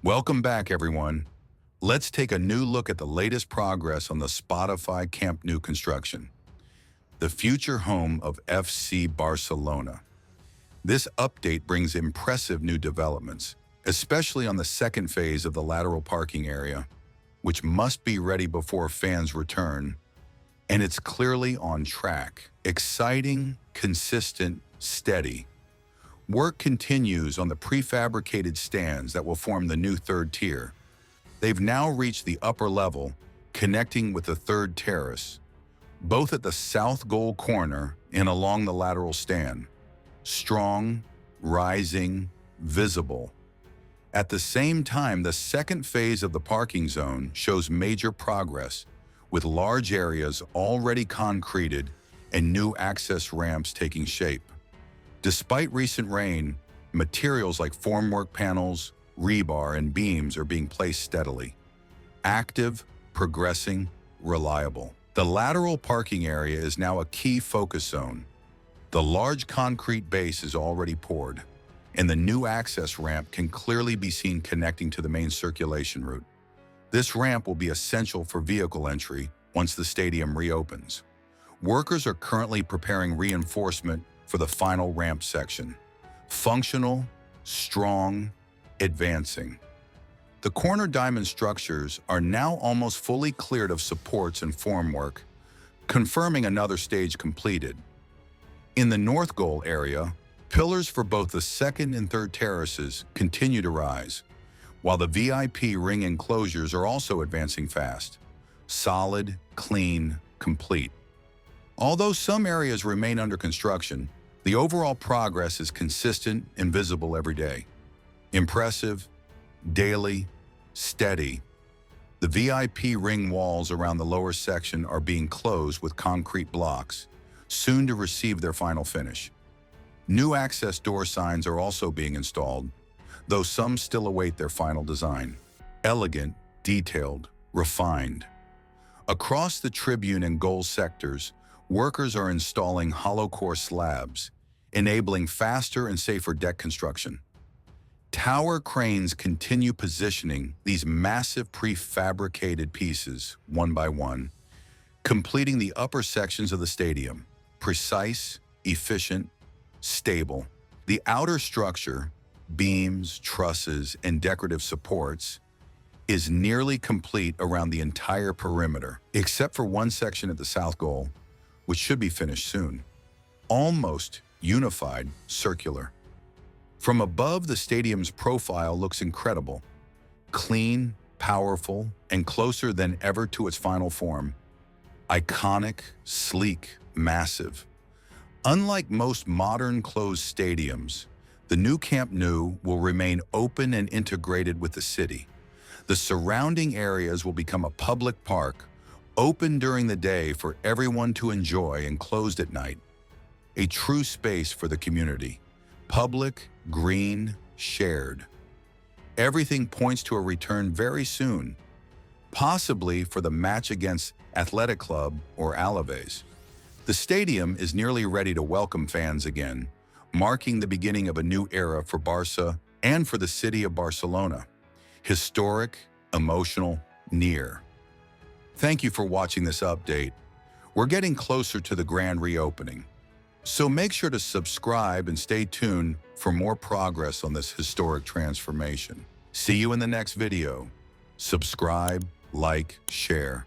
Welcome back, everyone. Let's take a new look at the latest progress on the Spotify Camp Nou construction, the future home of FC Barcelona. This update brings impressive new developments, especially on the second phase of the lateral parking area, which must be ready before fans return, and it's clearly on track. Exciting, consistent, steady. Work continues on the prefabricated stands that will form the new third tier. They've now reached the upper level, connecting with the third terrace, both at the south goal corner and along the lateral stand. Strong, rising, visible. At the same time, the second phase of the parking zone shows major progress, with large areas already concreted and new access ramps taking shape. Despite recent rain, materials like formwork panels, rebar, and beams are being placed steadily. Active, progressing, reliable. The lateral parking area is now a key focus zone. The large concrete base is already poured, and the new access ramp can clearly be seen connecting to the main circulation route. This ramp will be essential for vehicle entry once the stadium reopens. Workers are currently preparing reinforcement for the final ramp section. Functional, strong, advancing. The corner diamond structures are now almost fully cleared of supports and formwork, confirming another stage completed. In the north goal area, pillars for both the second and third terraces continue to rise, while the VIP ring enclosures are also advancing fast. Solid, clean, complete. Although some areas remain under construction, the overall progress is consistent and visible every day. Impressive, daily, steady. The VIP ring walls around the lower section are being closed with concrete blocks, soon to receive their final finish. New access door signs are also being installed, though some still await their final design. Elegant, detailed, refined. Across the tribune and goal sectors, workers are installing hollow core slabs, enabling faster and safer deck construction. Tower cranes continue positioning these massive prefabricated pieces one by one, completing the upper sections of the stadium. Precise, efficient, stable. The outer structure, beams, trusses, and decorative supports, is nearly complete around the entire perimeter, except for one section at the south goal, which should be finished soon. Almost unified, circular. From above, the stadium's profile looks incredible. Clean, powerful, and closer than ever to its final form. Iconic, sleek, massive. Unlike most modern closed stadiums, the new Camp Nou will remain open and integrated with the city. The surrounding areas will become a public park, open during the day for everyone to enjoy and closed at night. A true space for the community. Public, green, shared. Everything points to a return very soon, possibly for the match against Athletic Club or Alaves. The stadium is nearly ready to welcome fans again, marking the beginning of a new era for Barça and for the city of Barcelona. Historic, emotional, near. Thank you for watching this update. We're getting closer to the grand reopening, so make sure to subscribe and stay tuned for more progress on this historic transformation. See you in the next video. Subscribe, like, share.